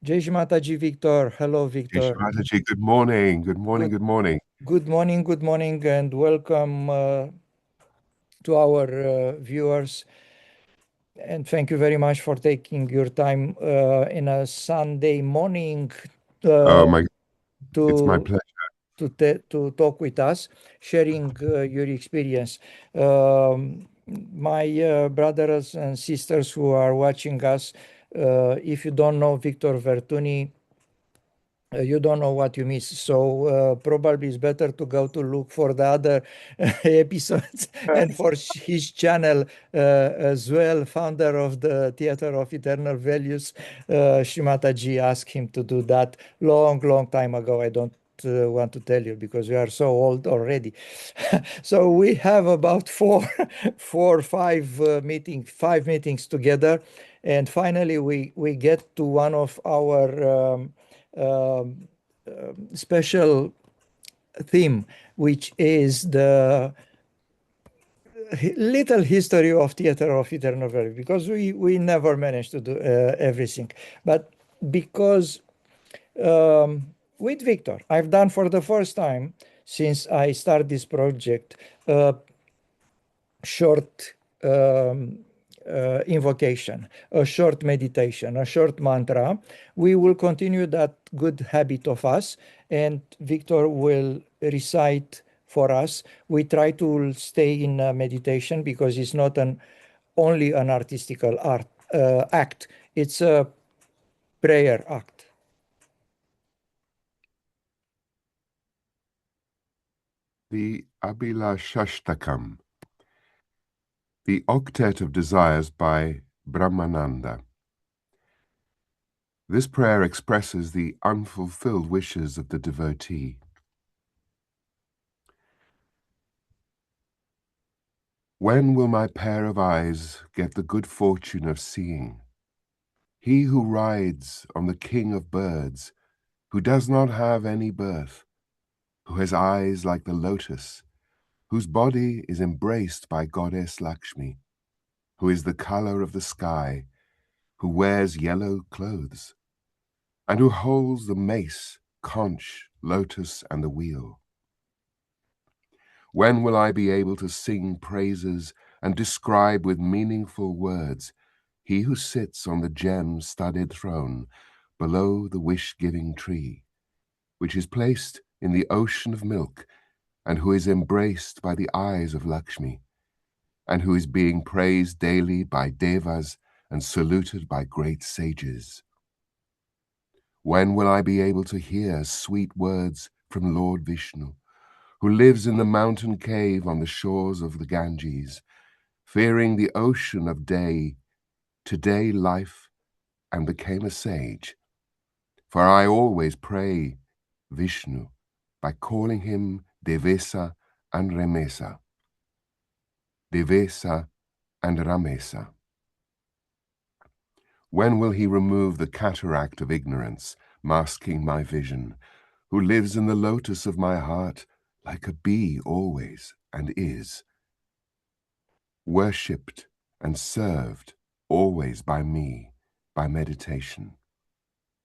Jai Shri Mataji, Victor. Hello, Shri Victor. Mataji, good morning, good morning, Good, good morning. good morning, and welcome to our viewers. And thank you very much for taking your time in a Sunday morning uh, Oh my, it's my to pleasure. to talk with us, sharing your experience. My brothers and sisters who are watching us, if you don't know Victor Vertuni, you don't know what you miss. So probably it's better to go to look for the other episodes and for his channel as well. Founder of the Theater of Eternal Values, Shri Mataji asked him to do that long time ago. I don't want to tell you because we are so old already. So we have about five meetings together, and finally we get to one of our um, special theme, which is the little history of Theater of Eternal Value, because we never managed to do everything. But because with Victor, I've done for the first time since I started this project short invocation, a short meditation, a short mantra. We will continue that good habit of us, and Victor will recite for us. We try to stay in meditation because it's not only an artistical act, it's a prayer act. The Abhilashashtakam, the Octet of Desires by Brahmananda. This prayer expresses the unfulfilled wishes of the devotee. When will my pair of eyes get the good fortune of seeing? He who rides on the king of birds, who does not have any birth, who has eyes like the lotus, whose body is embraced by goddess Lakshmi, who is the color of the sky, who wears yellow clothes, and who holds the mace, conch, lotus, and the wheel. When will I be able to sing praises and describe with meaningful words he who sits on the gem-studded throne below the wish-giving tree, which is placed in the ocean of milk, and who is embraced by the eyes of Lakshmi, and who is being praised daily by devas and saluted by great sages? When will I be able to hear sweet words from Lord Vishnu, who lives in the mountain cave on the shores of the Ganges, fearing the ocean of day, today life, and became a sage? For I always pray Vishnu by calling him Devesa and Ramesa. Devesa and Ramesa. When will he remove the cataract of ignorance, masking my vision, who lives in the lotus of my heart, like a bee always and is, worshipped and served always by me, by meditation,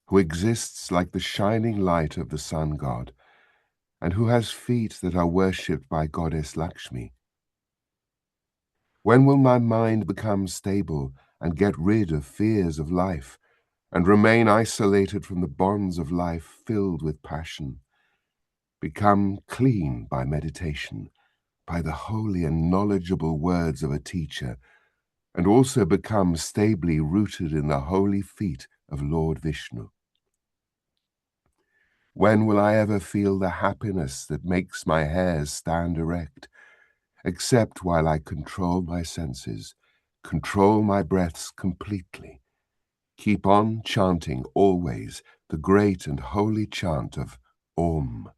who exists like the shining light of the sun god, and who has feet that are worshipped by goddess Lakshmi? When will my mind become stable and get rid of fears of life, and remain isolated from the bonds of life filled with passion, become clean by meditation, by the holy and knowledgeable words of a teacher, and also become stably rooted in the holy feet of Lord Vishnu? When will I ever feel the happiness that makes my hairs stand erect, except while I control my senses, control my breaths completely, keep on chanting always the great and holy chant of Om,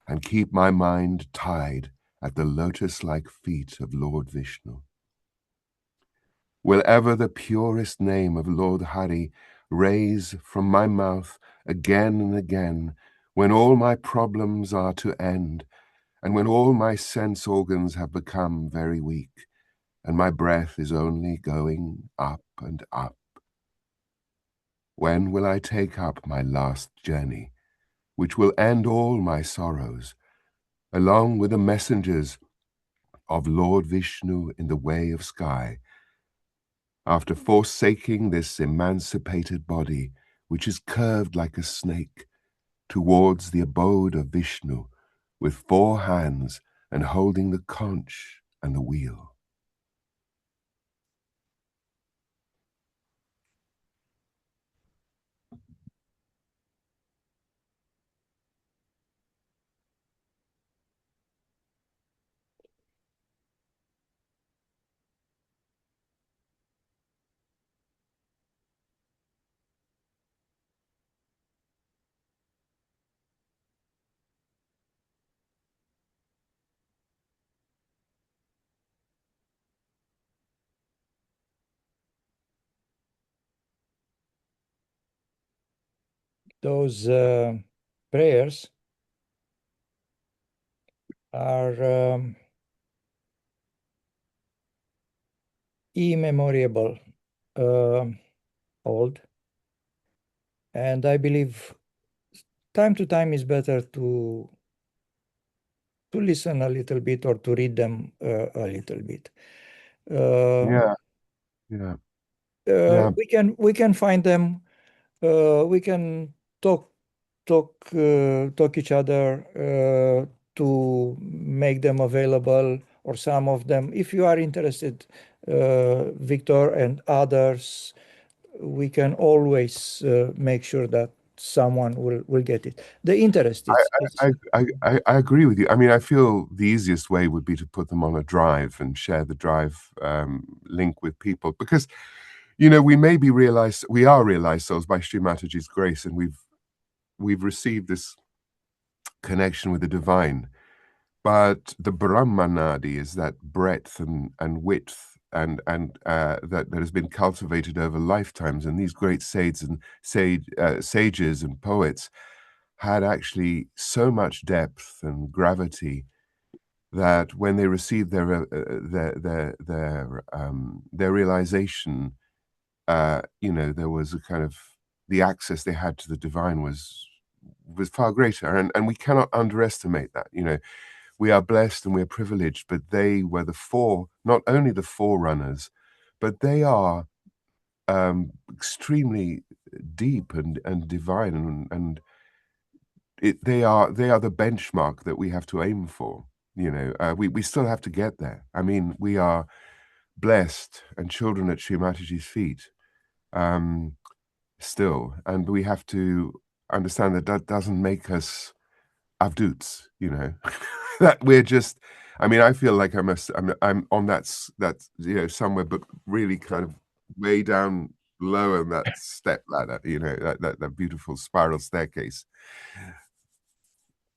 and keep my mind tied at the lotus-like feet of Lord Vishnu? Will ever the purest name of Lord Hari raise from my mouth again and again, when all my problems are to end, and when all my sense organs have become very weak, and my breath is only going up and up? When will I take up my last journey, which will end all my sorrows, along with the messengers of Lord Vishnu in the way of sky, after forsaking this emancipated body, which is curved like a snake, towards the abode of Vishnu, with 4 hands and holding the conch and the wheel. Those prayers are immemorable, old, and I believe time to time is better to listen a little bit or to read them a little bit. Yeah, yeah, yeah. We can find them. We can talk each other to make them available, or some of them. If you are interested, Victor and others, we can always make sure that someone will get it. The interest is I agree with you. I mean, I feel the easiest way would be to put them on a drive and share the drive link with people, because, you know, we are realized souls by Shri Mataji's grace, and we've received this connection with the divine. But the Brahmanadi is that breadth and width that has been cultivated over lifetimes, and these great sages and poets had actually so much depth and gravity that when they received their realization, you know, there was a kind of, the access they had to the divine was far greater, and we cannot underestimate that. You know, we are blessed and we are privileged, but they were not only the forerunners, but they are extremely deep and divine, and they are the benchmark that we have to aim for. You know, we still have to get there. I mean, we are blessed and children at Shri Mataji's feet still, and we have to understand that that doesn't make us avduts, you know, that we're just, I mean, I feel like I'm on that, you know, somewhere, but really kind of way down low on that step ladder, you know, that beautiful spiral staircase.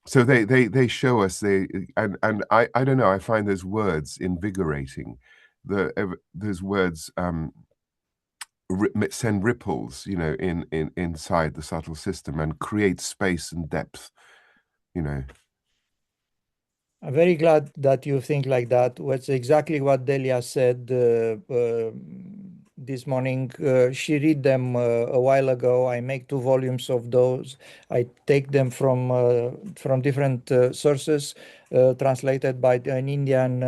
So they show us, and I don't know, I find those words invigorating. Those words send ripples, you know, inside the subtle system, and create space and depth, you know. I'm very glad that you think like that. What's exactly what Delia said this morning. She read them a while ago. I make 2 volumes of those. I take them from different sources, translated by an Indian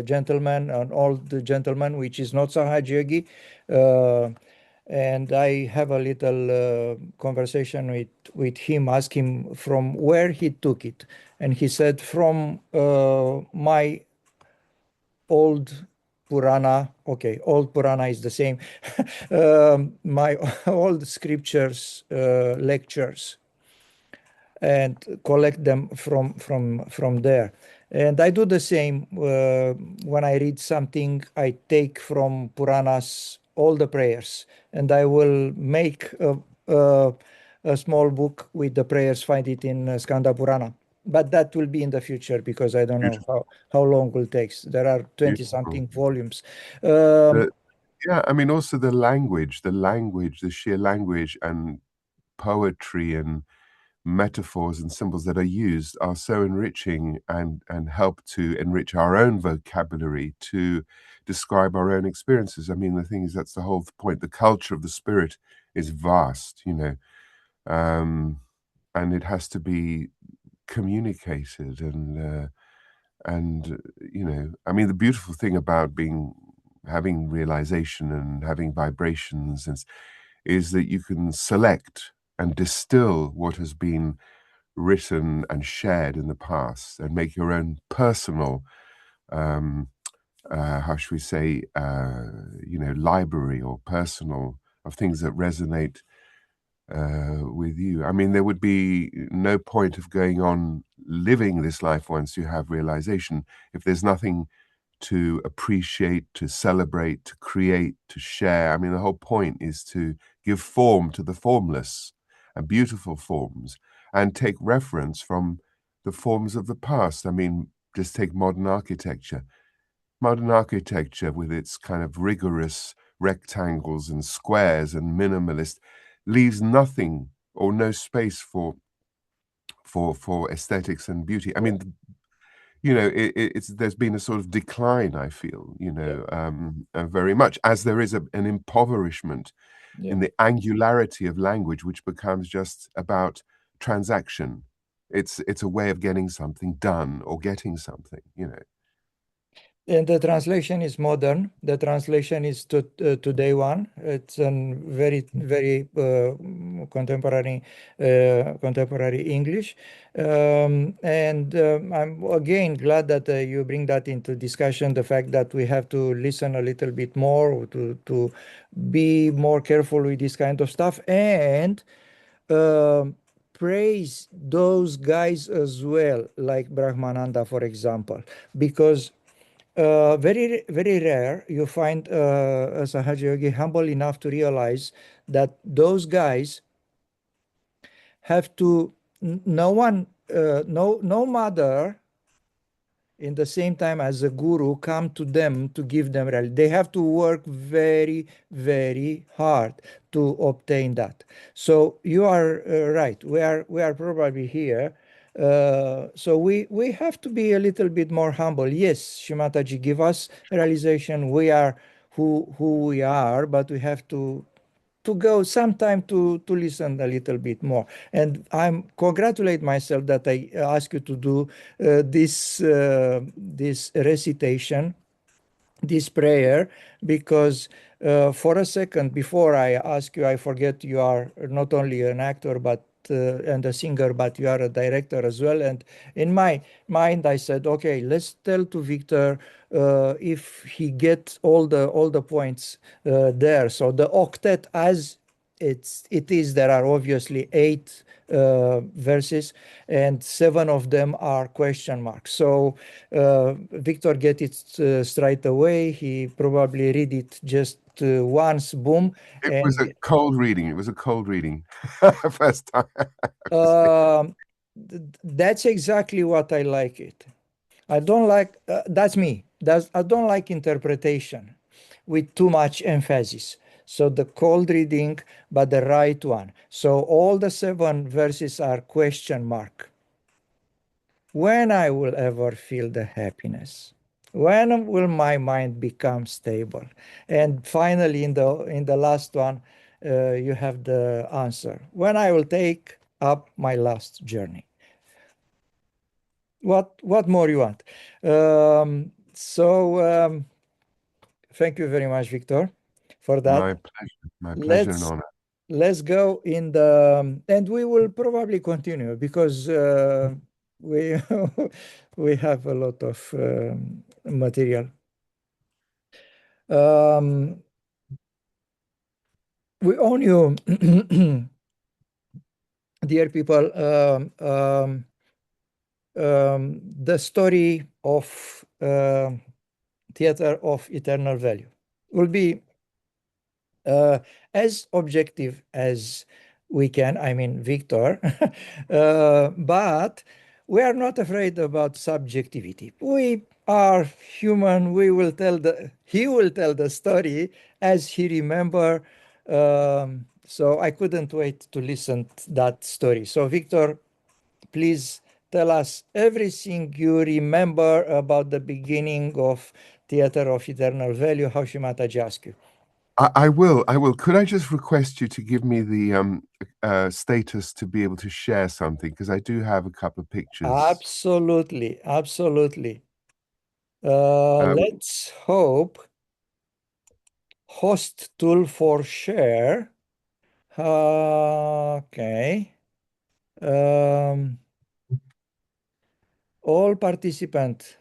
gentleman, an old gentleman, which is not Sahaj Yogi. And I have a little conversation with him, ask him from where he took it. And he said, from my old Purana, okay, old Purana is the same, my old scriptures, lectures, and collect them from there. And I do the same when I read something. I take from Puranas all the prayers, and I will make a small book with the prayers. Find it in Skanda Purana, but that will be in the future, because I don't know Beautiful, how long will take. There are 20 beautiful. something volumes. Um, Yeah, I mean, also the language, the sheer language and poetry and metaphors and symbols that are used are so enriching and help to enrich our own vocabulary to describe our own experiences. I mean, the thing is, that's the whole point. The culture of the spirit is vast, you know, and it has to be communicated and you know, I mean, the beautiful thing about having realization and having vibrations is that you can select and distill what has been written and shared in the past and make your own personal how should we say you know, library or personal of things that resonate with you. I mean, there would be no point of going on living this life once you have realization if there's nothing to appreciate, to celebrate, to create, to share. I mean, the whole point is to give form to the formless and beautiful forms and take reference from the forms of the past. I mean, just take modern architecture. Modern architecture with its kind of rigorous rectangles and squares and minimalist leaves nothing or no space for aesthetics and beauty. I mean, you know, it's there's been a sort of decline, I feel, you know, very much, as there is an impoverishment in the angularity of language, which becomes just about transaction. It's a way of getting something done or getting something, you know. And the translation is modern. The translation is today one. It's a very contemporary English. And I'm again glad that you bring that into discussion. The fact that we have to listen a little bit more to be more careful with this kind of stuff and praise those guys as well, like Brahmananda, for example, because very rare you find a Sahaja Yogi humble enough to realize that those guys have to, no one, no mother in the same time as a guru come to them to give them rally. They have to work very hard to obtain that. So you are right. We are probably here. So we have to be a little bit more humble. Yes, Shri Mataji, give us realization. We are who we are, but we have to go sometime to listen a little bit more. And I'm congratulate myself that I ask you to do this recitation, this prayer, because for a second before I ask you, I forget you are not only an actor but and a singer, but you are a director as well. And in my mind, I said, okay, let's tell to Victor if he gets all the points there. So the octet, as it is, there are obviously 8 verses and 7 of them are question marks. So Victor get it straight away. He probably read it just once, boom. It was a And cold reading. It was a cold reading. First time. that's exactly what I like it. I don't like, that's me. I don't like interpretation with too much emphasis. So the cold reading, but the right one. So all the 7 verses are question mark. When I will ever feel the happiness? When will my mind become stable? And finally, in the last one, you have the answer. When I will take up my last journey. What more you want? Thank you very much, Victor, for that. My pleasure. My pleasure and Let's honor. let's go in the and we will probably continue because we we have a lot of material. Um, we own you, dear people. The story of theater of eternal value will be as objective as we can. I mean, Victor, but we are not afraid about subjectivity. We are human. He will tell the story as he remember. So I couldn't wait to listen to that story. So Victor, please tell us everything you remember about the beginning of Theater of Eternal Value, how Shri Mataji asked you. I will. I will. Could I just request you to give me the status to be able to share something? Because I do have a couple of pictures. Absolutely, absolutely. Um, Let's hope host tool for share. Okay. Um, all participants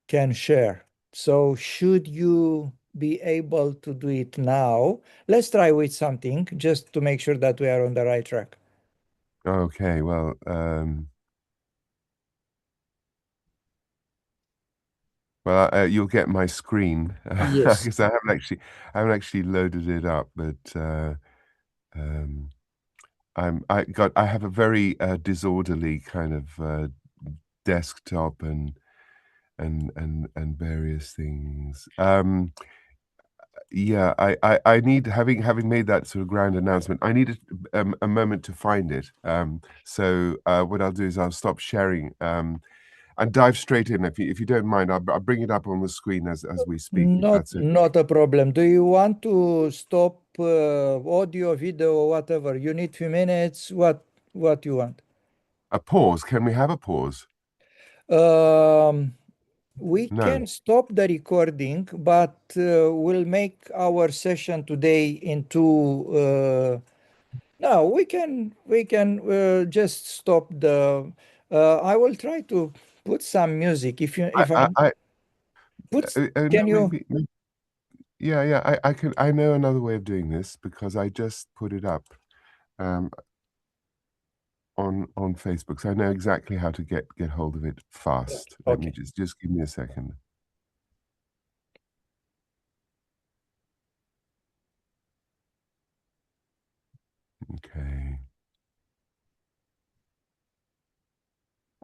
can share. So should you be able to do it now? Let's try with something just to make sure that we are on the right track. okay. Well, you'll get my screen Yes. because I haven't actually loaded it up, but um, I have a very disorderly kind of desktop and various things. Yeah, I need having made that sort of grand announcement. I need a moment to find it. So what I'll do is I'll stop sharing and dive straight in. If you don't mind, I'll bring it up on the screen as we speak. If Not that's okay. not a problem. Do you want to stop audio, video, whatever? You need few minutes. What you want? A pause. Can we have a pause? Um, we No. can stop the recording, but we'll make our session today into. No, we can just stop the. I will try to put some music. If I I put, no, can you? yeah, yeah. I know another way of doing this because I just put it up um, on Facebook, so I know exactly how to get hold of it fast. Let me Okay. just give me a second. Okay.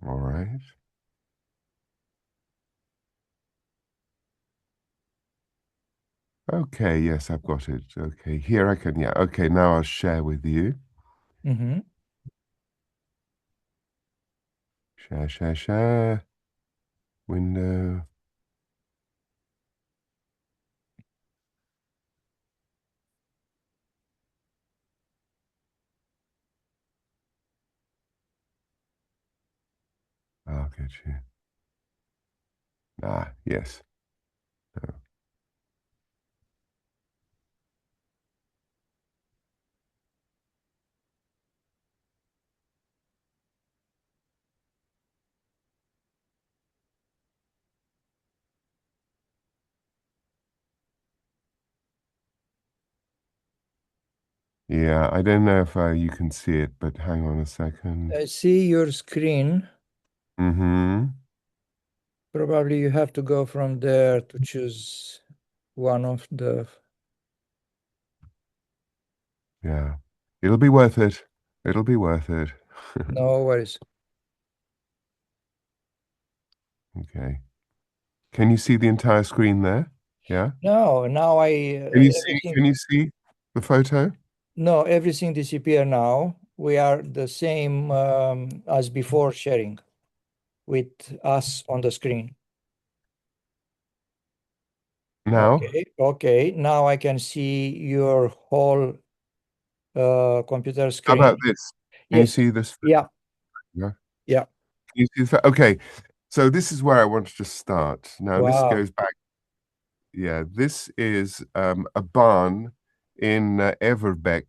All right. Okay, yes, I've got it. Okay, here I can, yeah. Okay, now I'll share with you. Mm-hmm. Share, share, share. Window. I'll get you. Ah, yes. No. Yeah, I don't know if you can see it, but hang on a second. I see your screen. Mm-hmm. Probably you have to go from there to choose one of the. Yeah. It'll be worth it. It'll be worth it. No worries. Okay. Can you see the entire screen there? Yeah. No, now I Can everything. you see the photo? No, everything disappear now. We are the same as before sharing with us on the screen. Now? Okay, okay. Now I can see your whole computer How screen. about this? Can you Yes. see this? Yeah. Yeah. Yeah. Can you see okay. So this is where I wanted to start. Now this Wow. goes back. Yeah, this is a barn in Everbeek,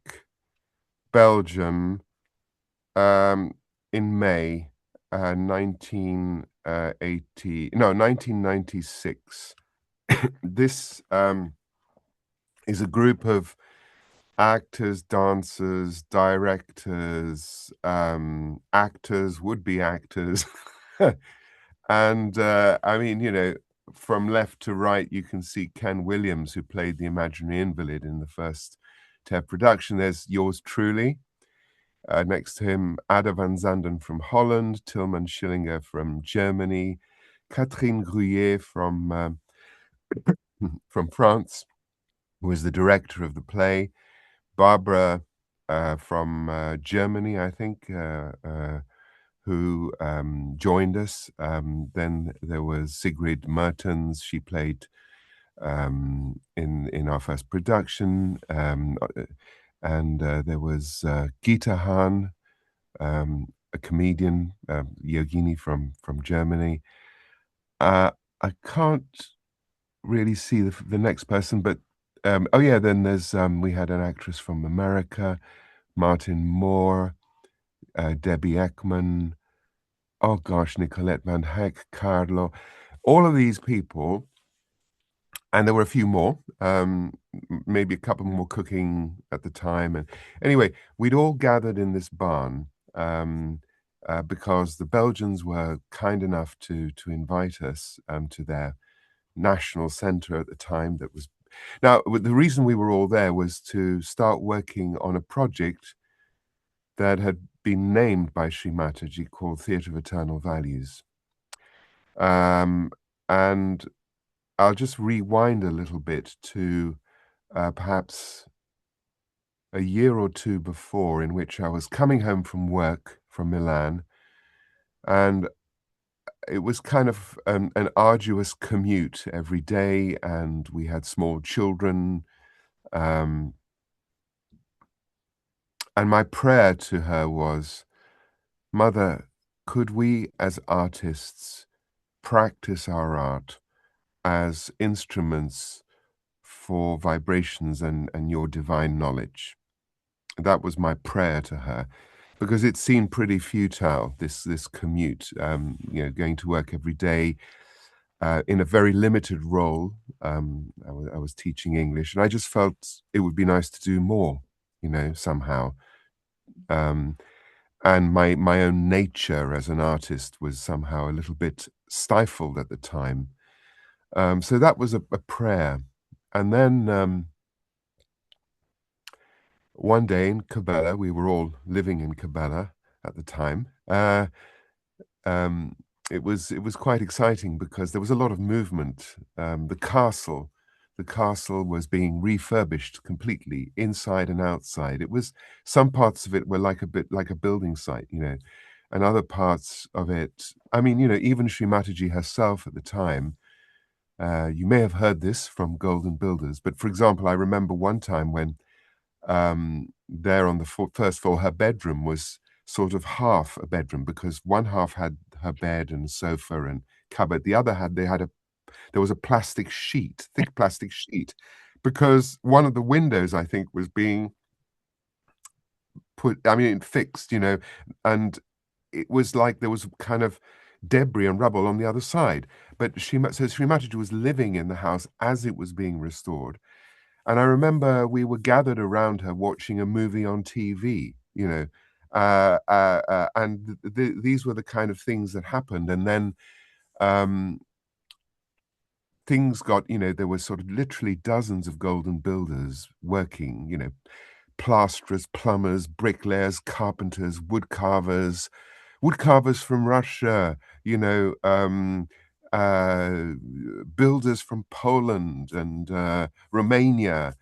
Belgium, um, in May 1980. No, 1996. This is a group of actors, dancers, directors, actors, would-be actors. And I mean, from left to right, you can see Ken Williams, who played the imaginary invalid in the first TEV production. There's yours truly. Next to him, Ada van Zanden from Holland, Tilman Schillinger from Germany, Catherine Gruyère from France, who was the director of the play, Barbara from Germany, I think, who joined us. Then there was Sigrid Mertens. She played in our first production, and there was Gita Hahn, a comedian, yogini from Germany. I can't really see the next person, but oh yeah, then there's we had an actress from America, Martin Moore, Debbie Ekman. Oh gosh, Nicolette Van Heck, Carlo, all of these people, and there were a few more, maybe a couple more cooking at the time. And anyway, we'd all gathered in this barn because the Belgians were kind enough to invite us to their national center at the time. That was now the reason we were all there was to start working on a project that had been named by Shri Mataji called Theatre of Eternal Values. And I'll just rewind a little bit to perhaps a year or two before, in which I was coming home from work from Milan, and it was kind of an arduous commute every day, and we had small children. And my prayer to her was, Mother, could we as artists practice our art as instruments for vibrations and your divine knowledge? That was my prayer to her, because it seemed pretty futile, this commute, going to work every day in a very limited role. I was teaching English, and I just felt it would be nice to do more, somehow. And my own nature as an artist was somehow a little bit stifled at the time. So that was a prayer. And then one day in Cabela, we were all living in Cabela at the time. It was quite exciting because there was a lot of movement. The castle was being refurbished completely, inside and outside. It was, some parts of it were like a bit like a building site, and other parts of it, I mean, even Shri Mataji herself at the time, you may have heard this from Golden Builders, but for example, I remember one time when there on the first floor, her bedroom was sort of half a bedroom, because one half had her bed and sofa and cupboard. The other there was a plastic sheet, thick plastic sheet, because one of the windows, I think, was being fixed, and it was like there was kind of debris and rubble on the other side. But Sri Mataji was living in the house as it was being restored. And I remember we were gathered around her watching a movie on TV, and these were the kind of things that happened. And then things got, there were sort of literally dozens of Golden Builders working, plasterers, plumbers, bricklayers, carpenters, woodcarvers from Russia, builders from Poland and Romania,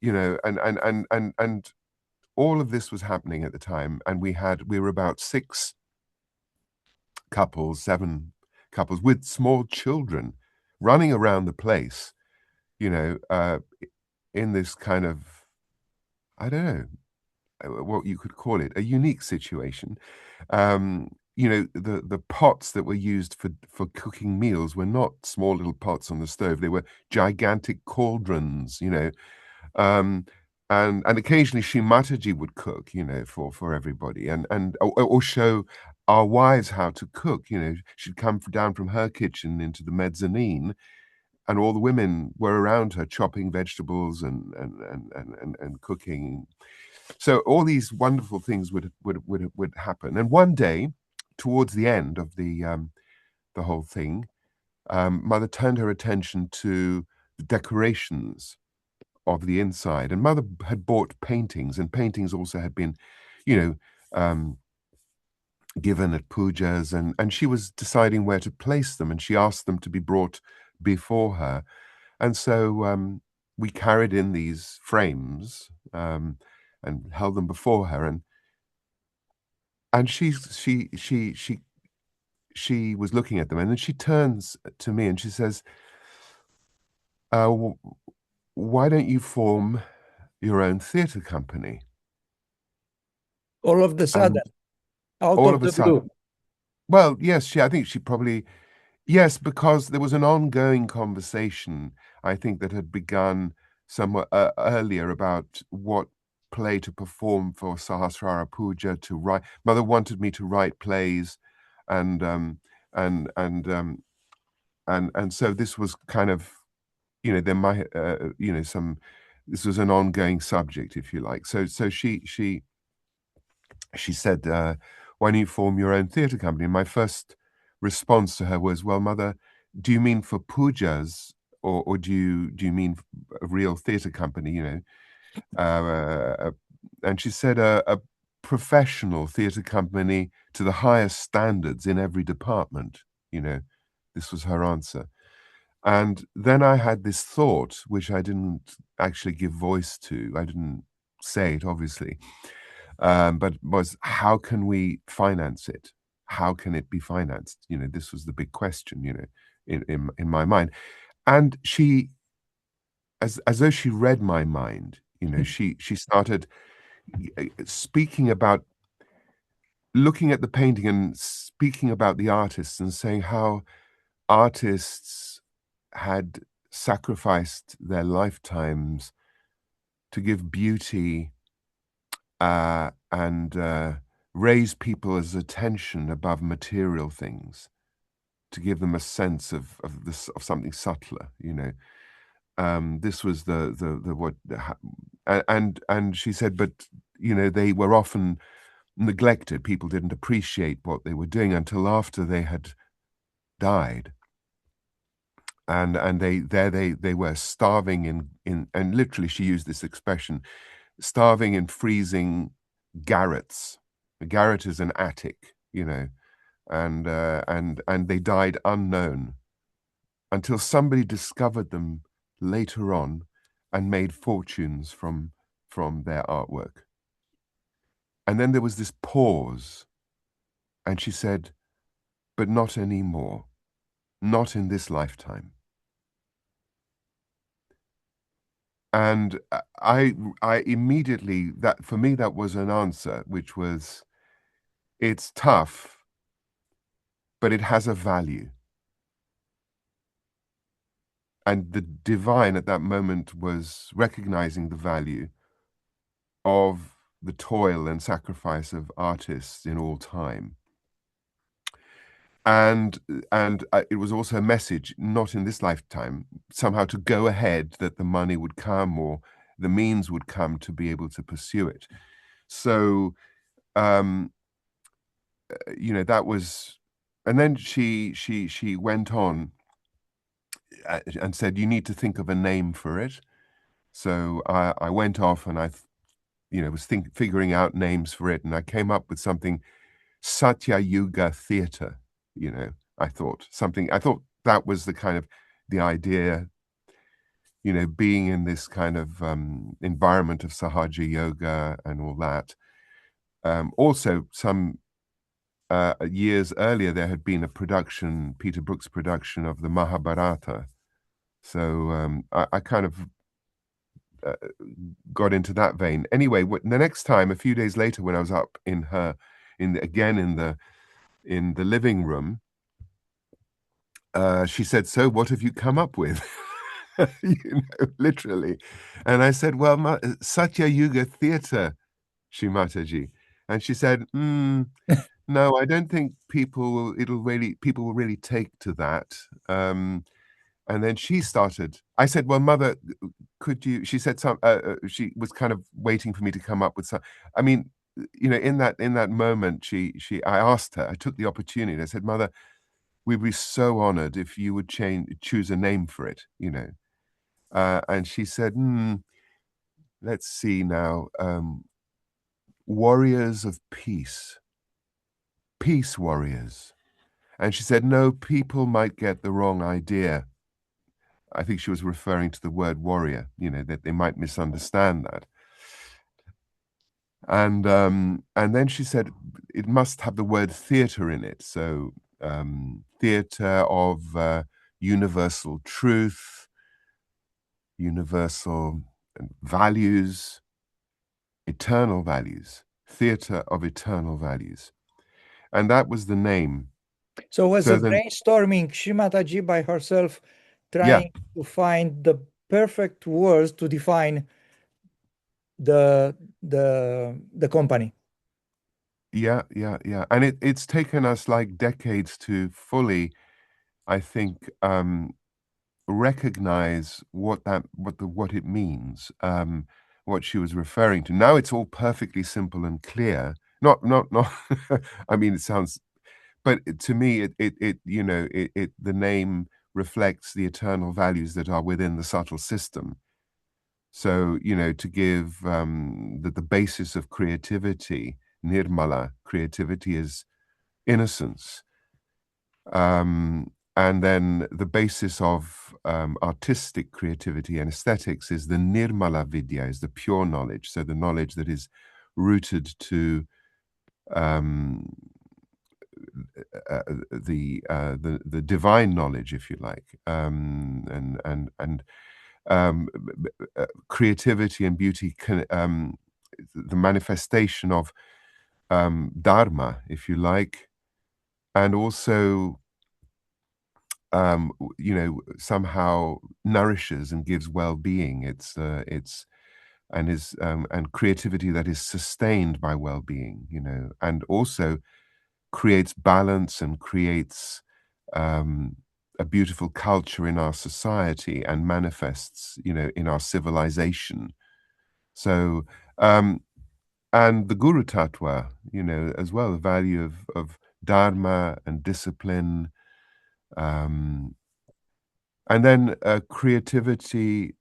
and all of this was happening at the time. And we were about 7 couples with small children running around the place, in this kind of, I don't know what you could call it, a unique situation. The pots that were used for cooking meals were not small little pots on the stove. They were gigantic cauldrons, and occasionally Shri Mataji would cook, for everybody, or show our wives how to cook. She'd come down from her kitchen into the mezzanine, and all the women were around her chopping vegetables and cooking. So all these wonderful things would happen. And one day, towards the end of the whole thing, Mother turned her attention to the decorations of the inside. And Mother had bought paintings, and paintings also had been, given at pujas, and she was deciding where to place them, and she asked them to be brought before her. And so we carried in these frames, and held them before her, and she was looking at them, and then she turns to me and she says, "Why don't you form your own theatre company?" All of the sudden, And out all of of a the sudden, blue. well, yes, I think she probably, yes, because there was an ongoing conversation, I think, that had begun somewhat earlier about what play to perform for Sahasrara Puja, to write. Mother wanted me to write plays, and and and um, and so this was kind of, there might, some. This was an ongoing subject, if you like. So she said, "Why don't you form your own theatre company?" And my first response to her was, "Well, Mother, do you mean for pujas, or do you mean a real theatre company?" And she said, "A professional theatre company to the highest standards in every department." You know, this was her answer. And then I had this thought, which I didn't actually give voice to. I didn't say it, obviously, but was, how can we finance it? How can it be financed? This was the big question, in my mind. And she, as though she read my mind, she started speaking about, looking at the painting and speaking about the artists and saying how artists had sacrificed their lifetimes to give beauty, and raise people's attention above material things, to give them a sense of something subtler. This was the what, and she said, but they were often neglected. People didn't appreciate what they were doing until after they had died. And they were starving in, and literally she used this expression, starving in freezing garrets. A garret is an attic, and they died unknown until somebody discovered them later on and made fortunes from their artwork. And then there was this pause, and she said, "But not anymore, not in this lifetime." And I immediately, that for me, that was an answer, which was, it's tough, but it has a value. And the divine at that moment was recognizing the value of the toil and sacrifice of artists in all time. And it was also a message, not in this lifetime, somehow to go ahead, that the money would come, or the means would come to be able to pursue it. So, um, that was, and then she went on, and said, "You need to think of a name for it." So I went off, and was figuring out names for it, and I came up with something, Satya Yuga Theatre. I thought that was the kind of the idea, being in this kind of environment of Sahaja Yoga and all that. Also, some years earlier, there had been a production, Peter Brook's production of the Mahabharata. So I kind of got into that vein. Anyway, the next time, a few days later, when I was up again in the living room, she said, "So, what have you come up with?" Literally. And I said, "Well, Satya Yuga Theatre, Shri Mataji." And she said, "No, I don't think people will really take to that." And then she started. I said, "Well, Mother, could you?" She said she was kind of waiting for me to come up with some. I mean, in that moment, I asked her. I took the opportunity. I said, "Mother, we'd be so honored if you would choose a name for it." And she said, "Let's see now. Warriors of peace, peace warriors." And she said, "No, people might get the wrong idea." I think she was referring to the word warrior, that they might misunderstand that. And then she said it must have the word theatre in it. So theatre of universal truth, universal values, eternal values, theatre of eternal values. And that was the name. So was So a then, brainstorming Shri Mataji by herself, yeah, trying to find the perfect words to define the company. yeah, yeah, yeah. And it's taken us like decades to fully, I think, recognize what it means, what she was referring to. Now it's all perfectly simple and clear. Not. I mean, it sounds, but to me, the name reflects the eternal values that are within the subtle system. So, to give that the basis of creativity, nirmala, creativity is innocence. And then the basis of artistic creativity and aesthetics is the nirmala vidya, is the pure knowledge. So the knowledge that is rooted to um, the divine knowledge, if you like, and creativity and beauty, the manifestation of dharma, if you like, and also somehow nourishes and gives well-being. It's and is and creativity that is sustained by well-being, and also creates balance and creates um, a beautiful culture in our society and manifests, in our civilization. So, and the Guru Tattva, as well, the value of dharma and discipline, um, and then creativity,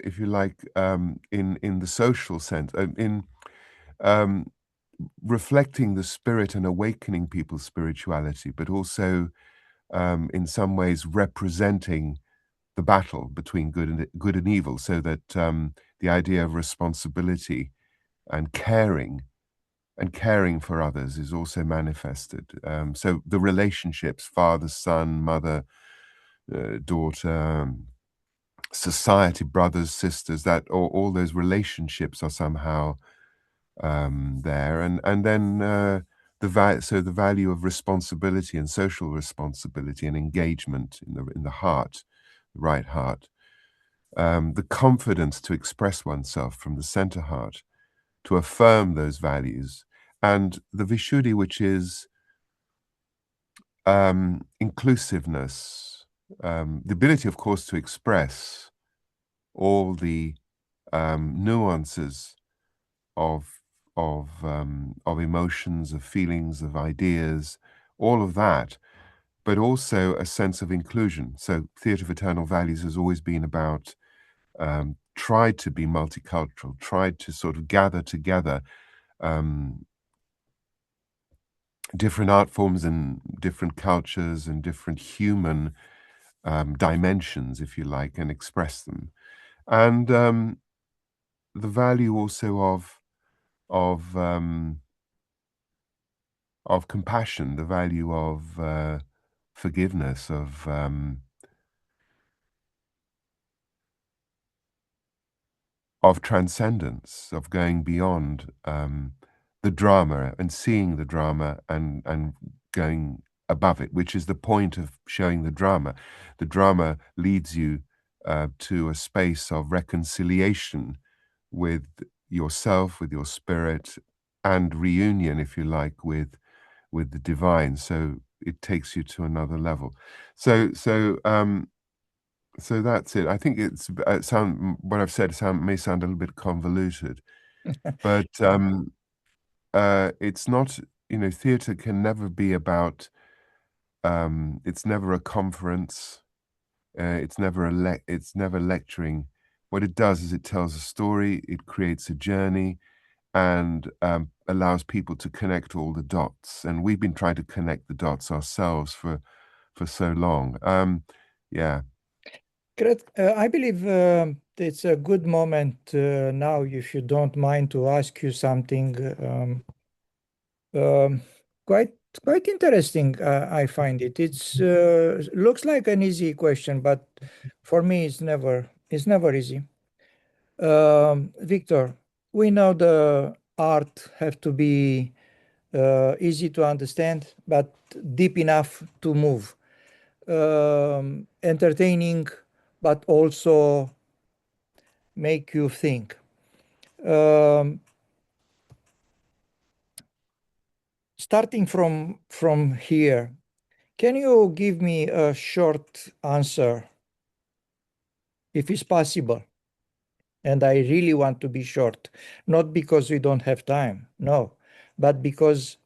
if you like, in the social sense, in um, reflecting the spirit and awakening people's spirituality, but also in some ways representing the battle between good and evil, so that the idea of responsibility and caring for others is also manifested. So the relationships, father, son, mother, daughter, society, brothers, sisters, that all those relationships are somehow there, and then the value of responsibility and social responsibility and engagement in the heart, the right heart, the confidence to express oneself from the center heart, to affirm those values, and the Vishuddhi, which is inclusiveness, the ability, of course, to express all the nuances of of emotions, of feelings, of ideas, all of that, but also a sense of inclusion. So, Theatre of Eternal Values has always been about tried to be multicultural, tried to sort of gather together um, different art forms and different cultures and different human dimensions, if you like, and express them. And the value also of um, of compassion, the value of forgiveness, of transcendence, of going beyond the drama and seeing the drama and going above it, which is the point of showing the drama. The drama leads you to a space of reconciliation with yourself, with your spirit, and reunion, if you like, with the divine. So it takes you to another level. So that's it. I think what I've said may sound a little bit convoluted, but it's not. Theatre can never be about. It's never a conference. It's never lecturing. What it does is it tells a story. It creates a journey, and allows people to connect all the dots. And we've been trying to connect the dots ourselves for so long. Yeah. Great. I believe it's a good moment now, if you don't mind, to ask you something um, quite quite interesting. I find it. It's looks like an easy question, but for me, it's never easy. Victor, we know the art have to be easy to understand, but deep enough to move. Entertaining, but also make you think. Um, Starting from here, can you give me a short answer, if it's possible? And I really want to be short, not because we don't have time, no, but because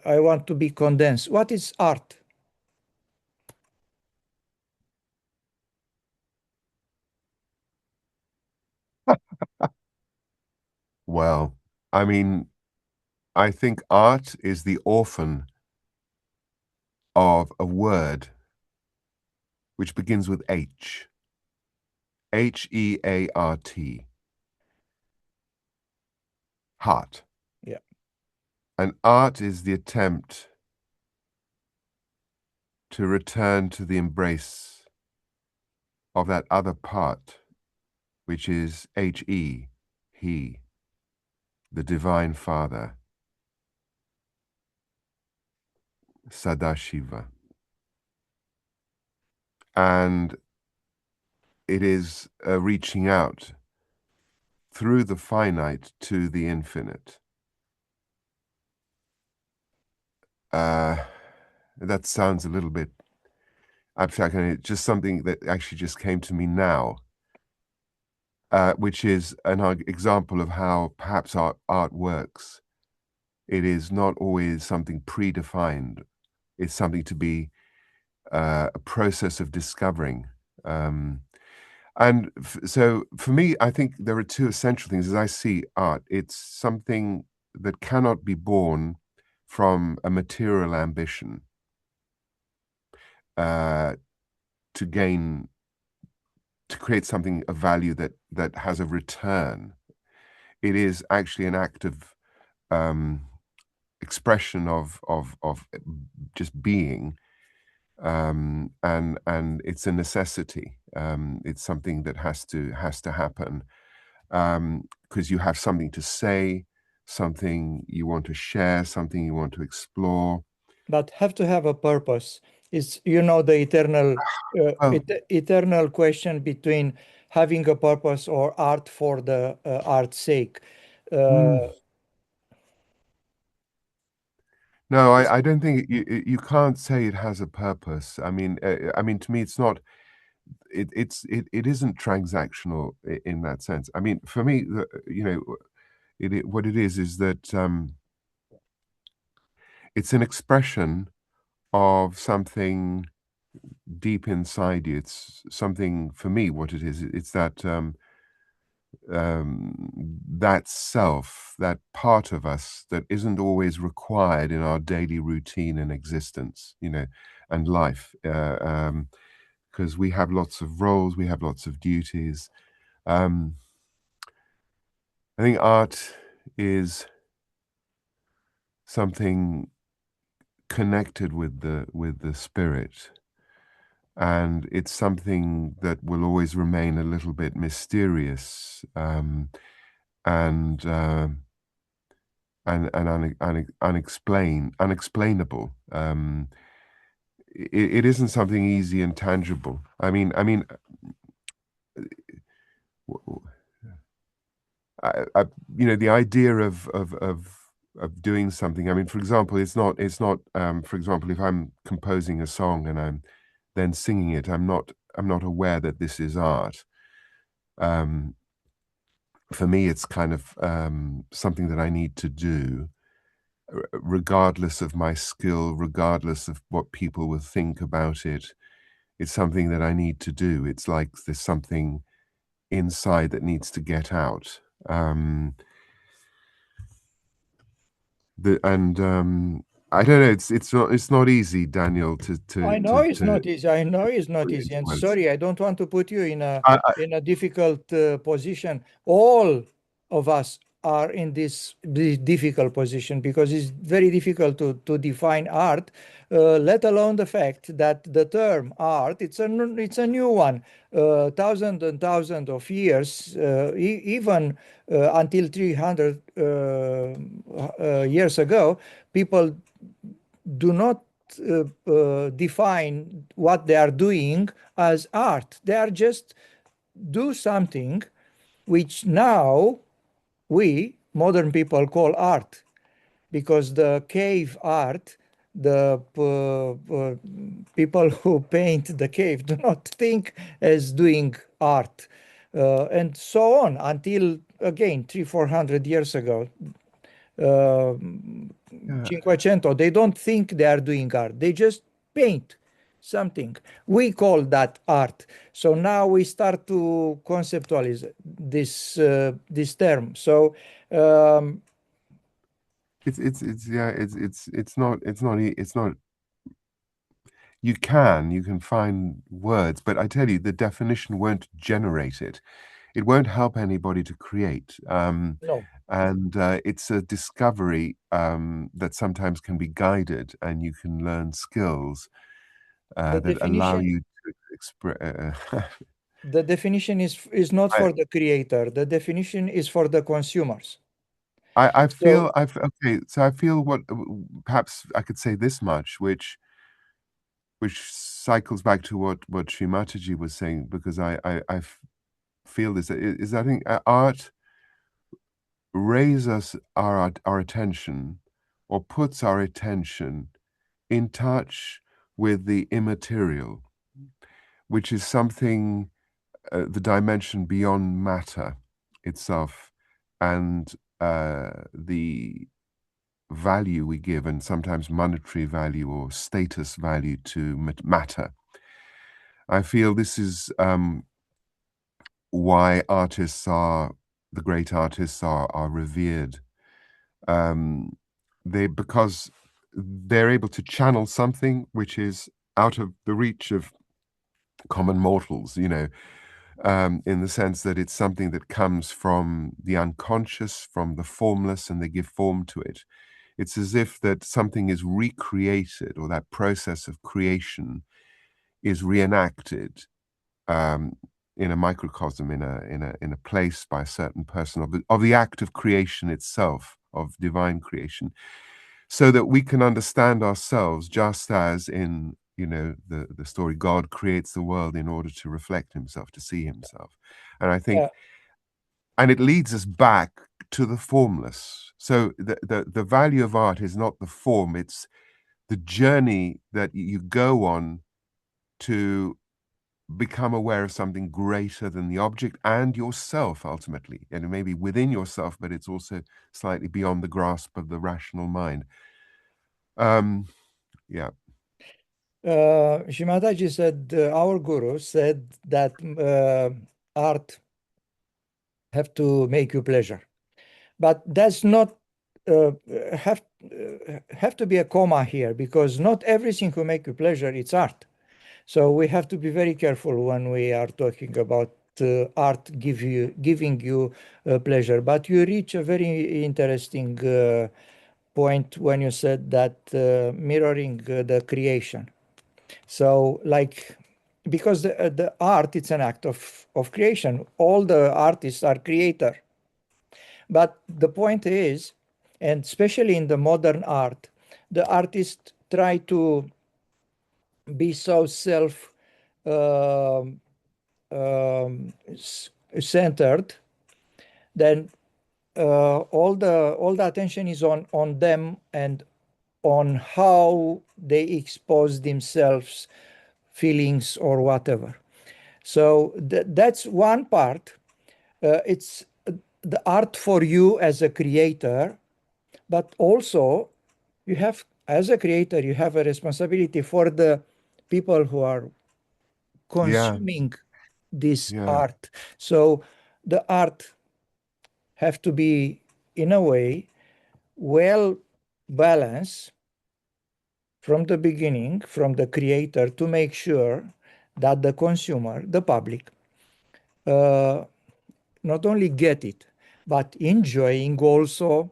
I want to be condensed. What is art? Well, I mean, I think art is the orphan of a word which begins with H. Heart. Heart. Yeah. And art is the attempt to return to the embrace of that other part, which is He, the Divine Father, Sadashiva. And it is a reaching out through the finite to the infinite. That sounds a little bit abstract, and it's just something that actually just came to me now, which is an example of how perhaps art works. It is not always something predefined. It's something to be a process of discovering. And so for me, I think there are two essential things as I see art. It's something that cannot be born from a material ambition to gain, to create something of value that has a return. It is actually an act of expression of just being, and it's a necessity. It's something that has to happen because you have something to say, something you want to share, something you want to explore. But have to have a purpose. It's, the Oh, eternal question between having a purpose or art for the art's sake. Uh, mm. No, I don't think you can't say it has a purpose. I mean, to me, it's not. It isn't transactional in that sense. I mean, for me, what it is that it's an expression of something deep inside you. It's something for me. What it is, it's that that self, that part of us that isn't always required in our daily routine and existence, and life. Because we have lots of roles, we have lots of duties. Um, I think art is something connected with the spirit, and it's something that will always remain a little bit mysterious, and unexplainable. It isn't something easy and tangible. The idea of doing something. I mean, for example, it's not. For example, if I'm composing a song and I'm then singing it, I'm not aware that this is art. Um, for me, it's kind of something that I need to do, regardless of my skill, regardless of what people will think about it. It's something that I need to do. It's like there's something inside that needs to get out. Um, the and I don't know. It's not easy, Daniel, I know it's to not easy. I know it's not put it easy. into And words. sorry, I don't want to put you I, in a difficult position. All of us are in this difficult position because it's very difficult to define art, let alone the fact that the term art, it's a new one. Thousands and thousands of years, even until 300 years ago, people do not define what they are doing as art. They are just do something which now we modern people call art, because the cave art, the people who paint the cave do not think as doing art, and so on until again 300-400 years ago. uh, yeah, Cinquecento, they don't think they are doing art. They just paint something. We call that art. So now we start to conceptualize this term. So um, it's yeah, it's not. You can find words, but I tell you, the definition won't generate it. It won't help anybody to create. no, And it's a discovery that sometimes can be guided, and you can learn skills the that allow definition you to express. the definition is not I, for the creator. The definition is for the consumers. I So feel okay. So I feel what perhaps I could say this much, which cycles back to what Shri Mataji was saying, because feel this is I think art raises our attention, or puts our attention in touch with the immaterial, which is something, the dimension beyond matter itself, and the value we give, and sometimes monetary value or status value, to matter. I feel this is why the great artists are revered. Um, because they're able to channel something which is out of the reach of common mortals, in the sense that it's something that comes from the unconscious, from the formless, and they give form to it. It's as if that something is recreated, or that process of creation is reenacted, um, in a microcosm, in a place, by a certain person, of the act of creation itself, of divine creation, so that we can understand ourselves, just as in the story, God creates the world in order to reflect himself, to see himself. And I think, yeah, and it leads us back to the formless. So the value of art is not the form, it's the journey that you go on to become aware of something greater than the object and yourself, ultimately. And it may be within yourself, but it's also slightly beyond the grasp of the rational mind. Yeah. Shri Mataji said, our guru said that art have to make you pleasure. But that's not uh, have have to be a comma here, because not everything who make you pleasure it's art. So we have to be very careful when we are talking about art giving you pleasure. But you reach a very interesting point when you said that mirroring the creation. So like, because the art, it's an act of creation. All the artists are creator. But the point is, and especially in the modern art, the artists try to be so self um, centered, then all the attention is on them and on how they expose themselves, feelings or whatever. So that's one part. It's the art for you as a creator, but also you have, as a creator, you have a responsibility for the people who are Yeah. consuming this Yeah. art. So the art have to be, in a way, well balanced, from the beginning, from the creator, to make sure that the consumer, the public, uh, not only get it, but enjoying also,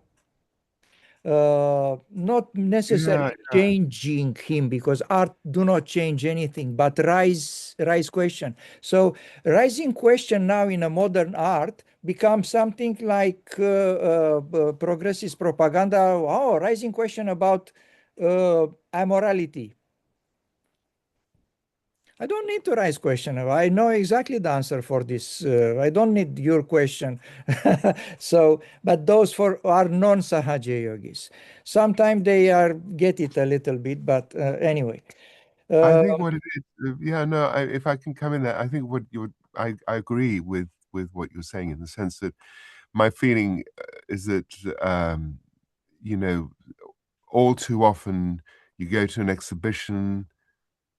not necessarily Yeah, changing him, because art do not change anything, but rise question. So rising question now in a modern art becomes something like progressist propaganda. Oh, rising question about immorality. I don't need to raise question. I know exactly the answer for this. I don't need your question. So, but those for are non-Sahaja yogis. Sometimes they are get it a little bit, but anyway. I Uh, think what it is, yeah, no, if I can come in there, I think I agree with what you're saying in the sense that my feeling is that, you know, all too often you go to an exhibition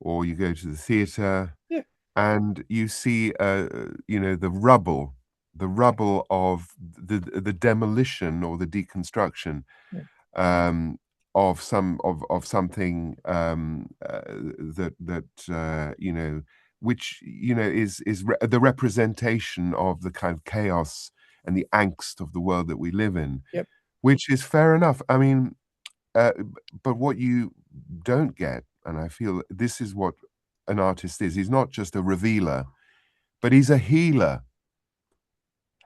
or you go to the theater yeah, and you see, you know, the rubble of the demolition or the deconstruction yeah, um, of something that you know, which you know is the representation of the kind of chaos and the angst of the world that we live in, yeah, which is fair enough. I mean, but what you don't get, and I feel this is what an artist is. He's not just a revealer, but he's a healer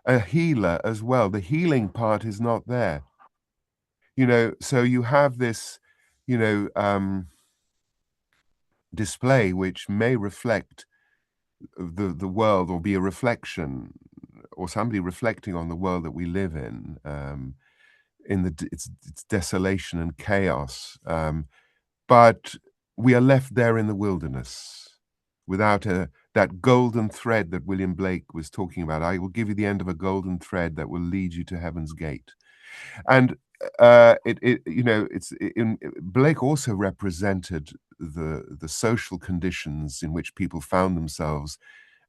as well. The healing part is not there. You know, so you have this, you know, display which may reflect the world or be a reflection or somebody reflecting on the world that we live in its desolation and chaos. But we are left there in the wilderness without that golden thread that William Blake was talking about. I will give you the end of a golden thread that will lead you to heaven's gate. And you know, Blake also represented the social conditions in which people found themselves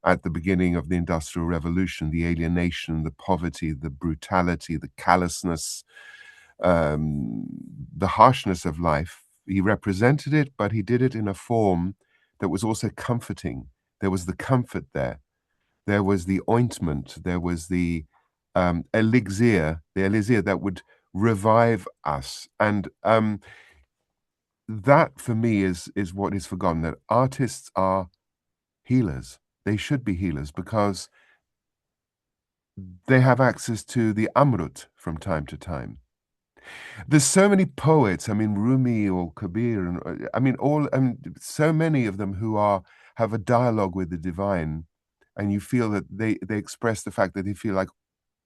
at the beginning of the Industrial Revolution, the alienation, the poverty, the brutality, the callousness, um, the harshness of life. He represented it, but he did it in a form that was also comforting. There was the comfort there. There was the ointment. There was the elixir that would revive us. And that, for me, is what is forgotten. That artists are healers. They should be healers because they have access to the Amrut from time to time. There's so many poets, I mean, Rumi or Kabir, and I mean, so many of them who have a dialogue with the divine, and you feel that they express the fact that they feel like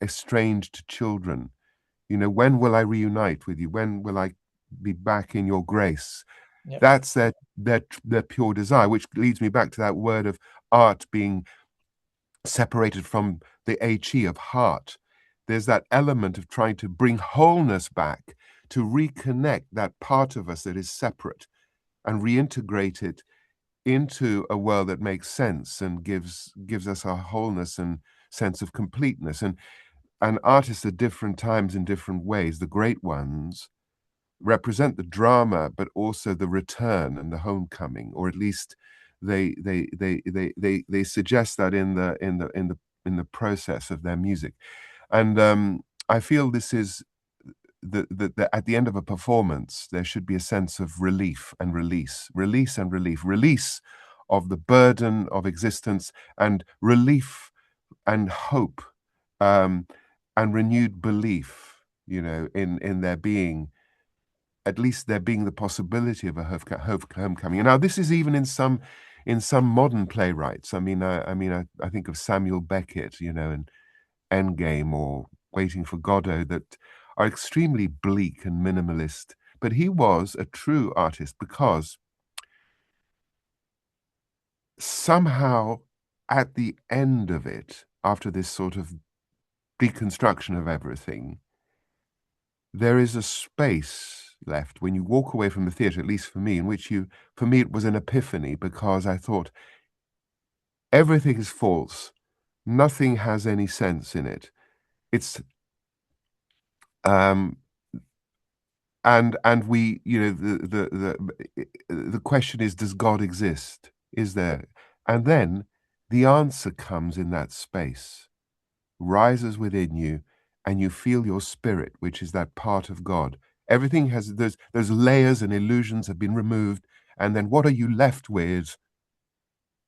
estranged children. You know, when will I reunite with you? When will I be back in your grace? yeah, That's their pure desire, which leads me back to that word of art being separated from the HE of heart. There's that element of trying to bring wholeness back, to reconnect that part of us that is separate and reintegrate it into a world that makes sense and gives us a wholeness and sense of completeness. And artists at different times in different ways, the great ones, represent the drama, but also the return and the homecoming, or at least they suggest that in the process of their music. And I feel this is the at the end of a performance, there should be a sense of relief and release, release and relief, release of the burden of existence, and relief and hope, um, and renewed belief, you know, in there being, at least there being the possibility of a homecoming. And now this is even in some modern playwrights. I think of Samuel Beckett, you know, and Endgame or Waiting for Godot, that are extremely bleak and minimalist. But he was a true artist because somehow at the end of it, after this sort of deconstruction of everything, there is a space left when you walk away from the theatre, at least for me, in which for me, it was an epiphany because I thought everything is false. Nothing has any sense in it. It's, um, and we, the question is, does God exist? Is there? And then the answer comes in that space, rises within you, and you feel your spirit, which is that part of God. Everything has those layers and illusions have been removed, and then what are you left with?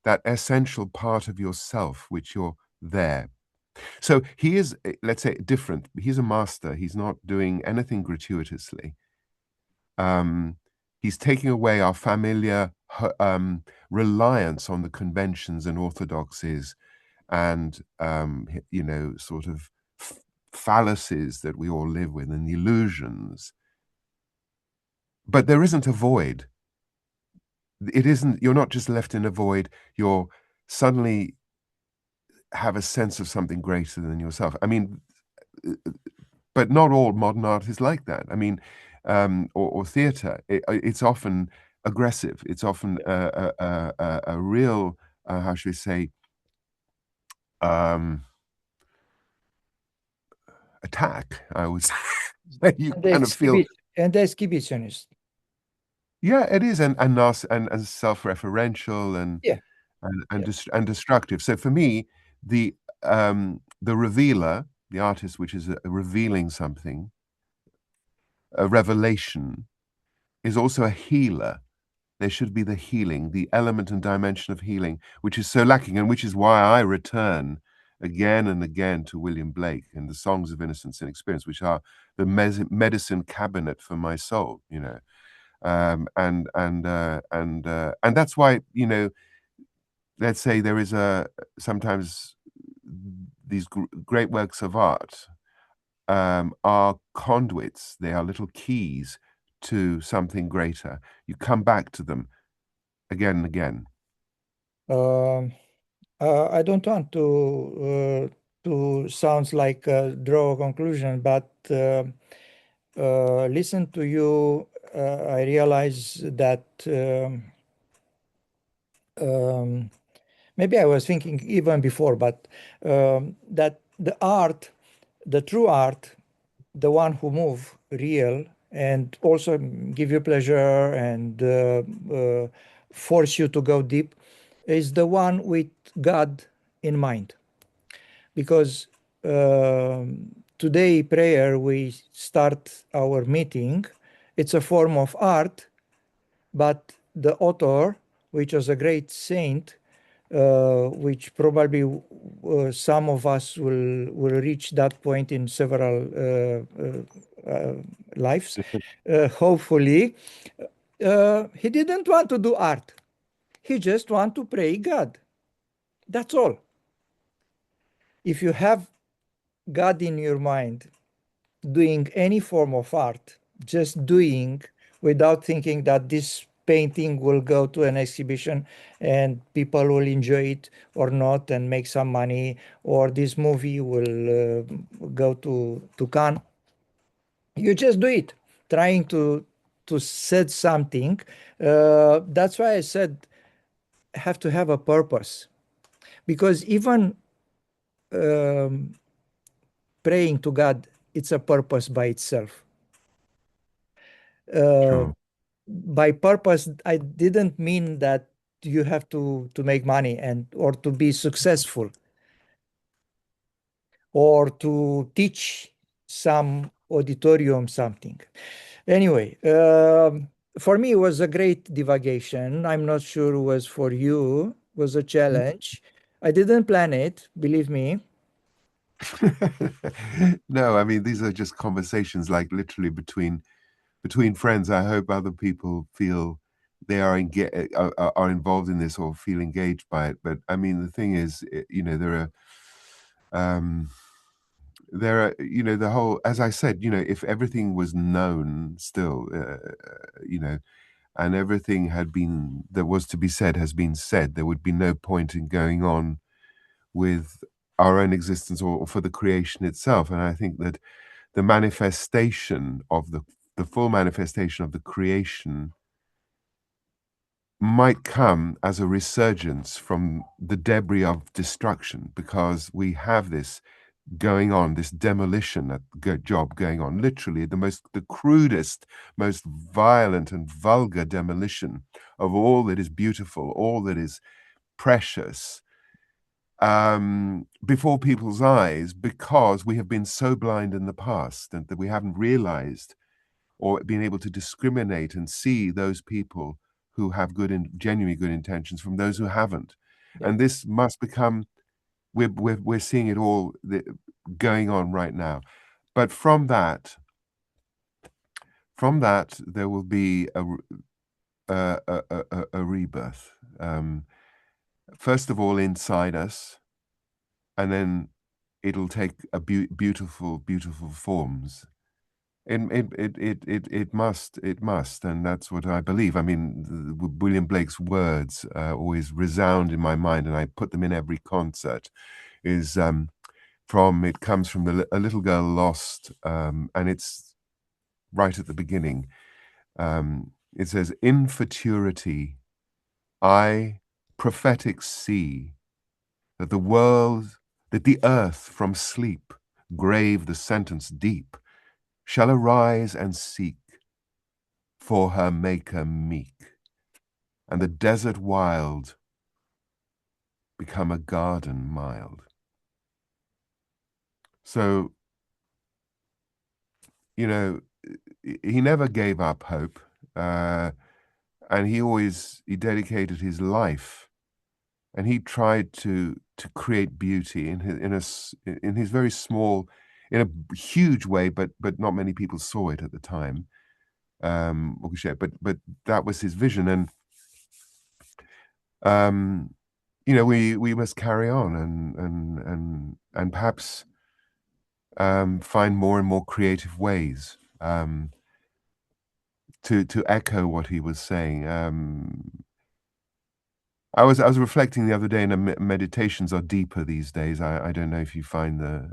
That essential part of yourself, which you're there. So he is, let's say, different. He's a master. He's not doing anything gratuitously. He's taking away our familiar reliance on the conventions and orthodoxies and, sort of fallacies that we all live with and illusions. But there isn't a void. It isn't, you're not just left in a void, you're suddenly have a sense of something greater than yourself. I mean, but not all modern art is like that. I mean, or theatre, it's often aggressive. It's often a real, how should we say, attack. I would say. You kind of feel, and exhibitionist. yeah, it is, and self-referential and Yeah. and destructive. So for me, the revealer, the artist, which is revealing something, a revelation, is also a healer. There should be the healing, the element and dimension of healing, which is so lacking, and which is why I return again and again to William Blake and the Songs of Innocence and Experience, which are the medicine cabinet for my soul, and that's why, let's say there is sometimes these great works of art are conduits. They are little keys to something greater. You come back to them again and again. I don't want to sounds like draw a conclusion, but listen to you. I realize that maybe I was thinking even before, but that the art, the true art, the one who move real and also give you pleasure and force you to go deep, is the one with God in mind. Because today prayer we start our meeting, it's a form of art, but the author, which was a great saint, which probably some of us will reach that point in several lives, hopefully. He didn't want to do art. He just want to pray God. That's all. If you have God in your mind, doing any form of art, just doing without thinking that this painting will go to an exhibition and people will enjoy it or not and make some money, or this movie will go to Cannes. You just do it, trying to set something. That's why I said have to have a purpose, because even praying to God, it's a purpose by itself. Sure. By purpose, I didn't mean that you have to make money and or to be successful or to teach some auditorium something. Anyway, for me it was a great divagation. I'm not sure it was for you. It was a challenge. I didn't plan it, believe me. No, I mean, these are just conversations like literally between friends. I hope other people feel they are involved in this or feel engaged by it. But I mean, the thing is, um, the whole, as I said, if everything was known still, and everything had been that was to be said has been said, there would be no point in going on with our own existence or for the creation itself. And I think that the manifestation of the full manifestation of the creation might come as a resurgence from the debris of destruction, because we have going on, this demolition job going on, literally the crudest, most violent and vulgar demolition of all that is beautiful, all that is precious, before people's eyes, because we have been so blind in the past and that we haven't realized or been able to discriminate and see those people who have genuinely good intentions from those who haven't. Yeah. And this must become, we're seeing it all going on right now. But from that, there will be a rebirth. First of all, inside us, and then it'll take a beautiful forms. It must, and that's what I believe. I mean, William Blake's words always resound in my mind, and I put them in every concert. Is it comes from A Little Girl Lost, and it's right at the beginning. It says, "In futurity, I, prophetic, see that the earth from sleep, grave the sentence deep, shall arise and seek for her maker meek, and the desert wild become a garden mild." So, you know, he never gave up hope, and he dedicated his life, and he tried to create beauty in his very small, in a huge way, but not many people saw it at the time. But that was his vision, and we must carry on and perhaps find more and more creative ways to echo what he was saying. I was reflecting the other day, and meditations are deeper these days. I don't know if you find the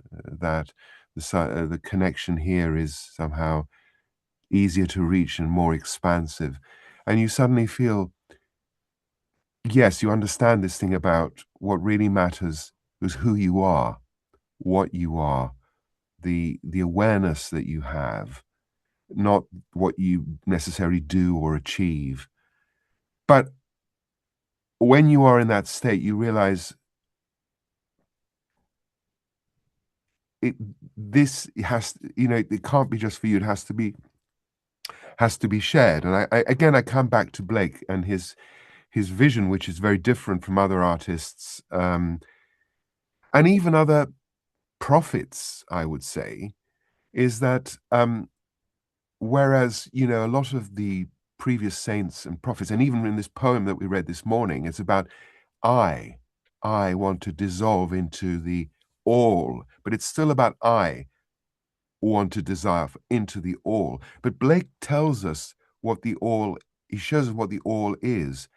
connection here is somehow easier to reach and more expansive, and you suddenly feel, yes, you understand this thing about what really matters is who you are, what you are, the awareness that you have, not what you necessarily do or achieve. But when you are in that state, you realize it can't be just for you. It has to be shared. And I come back to Blake and his vision, which is very different from other artists, and even other prophets, I would say, is that whereas, a lot of the previous saints and prophets, and even in this poem that we read this morning, it's about I want to dissolve into the all, but it's still about I want to dissolve into the all. But Blake tells us he shows us what the all is.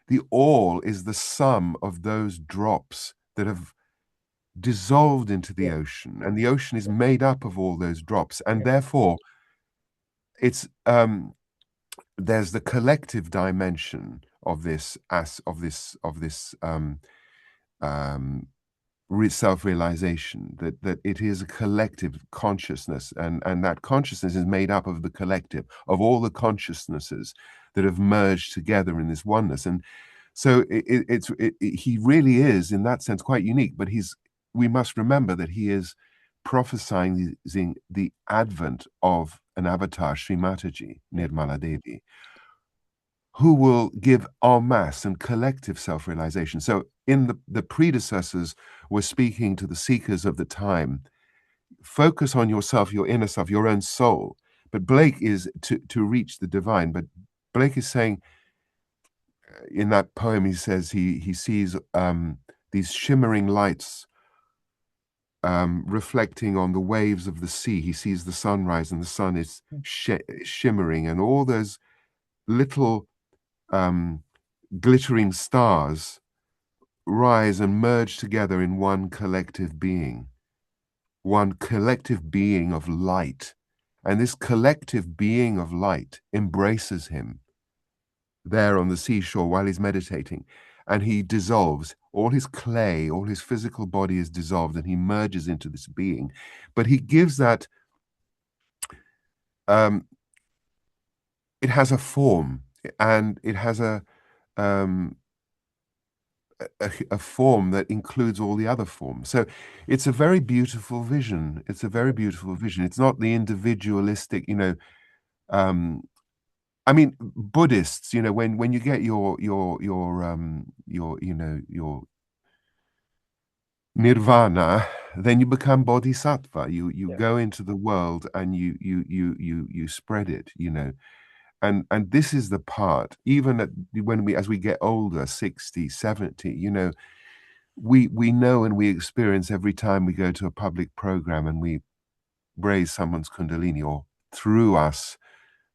The all is the sum of those drops that have dissolved into the ocean, and the ocean is made up of all those drops, and therefore it's there's the collective dimension of this self-realization, that it is a collective consciousness, and that consciousness is made up of the collective of all the consciousnesses that have merged together in this oneness. And so he really is, in that sense, quite unique. But we must remember that he is prophesying the advent of an avatar, Shri Mataji, Nirmala Devi, who will give en masse and collective self-realization. So in the predecessors were speaking to the seekers of the time, focus on yourself, your inner self, your own soul. But Blake is to reach the divine. But Blake is saying, in that poem, he says he sees these shimmering lights reflecting on the waves of the sea. He sees the sunrise, and the sun is shimmering, and all those little glittering stars rise and merge together in one collective being of light. And this collective being of light embraces him there on the seashore while he's meditating, and he dissolves. all his clay, all his physical body is dissolved, and he merges into this being. But he gives that, it has a form, and it has um, a form that includes all the other forms. So it's a very beautiful vision. It's a very beautiful vision. It's not the individualistic, I mean, Buddhists, when you get your nirvana, then you become bodhisattva. You Yeah. go into the world and you spread it, and this is the part, even as we get older, 60, 70, we know and we experience every time we go to a public program and we raise someone's kundalini, or through us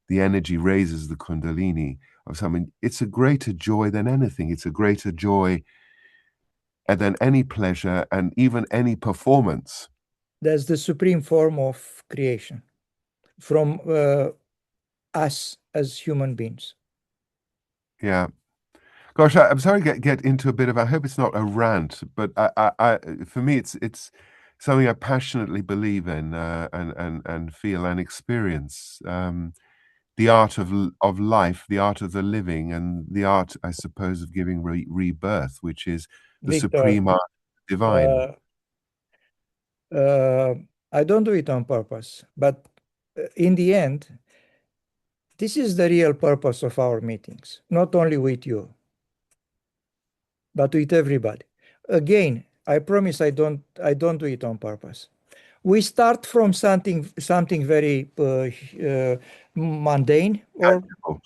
the energy raises the kundalini of someone. It's a greater joy than anything. It's a greater joy than any pleasure and even any performance. That's the supreme form of creation from us as human beings. Yeah. Gosh, I'm sorry to get into a bit of. I hope it's not a rant, but for me, it's something I passionately believe in, and feel and experience. The art of life, the art of the living, and the art, I suppose, of giving rebirth, which is the Victor, supreme art of the divine. uh, uh, I don't do it on purpose, but in the end, this is the real purpose of our meetings, not only with you, but with everybody. Again, I promise I don't do it on purpose. We start from something very mundane, or Oh,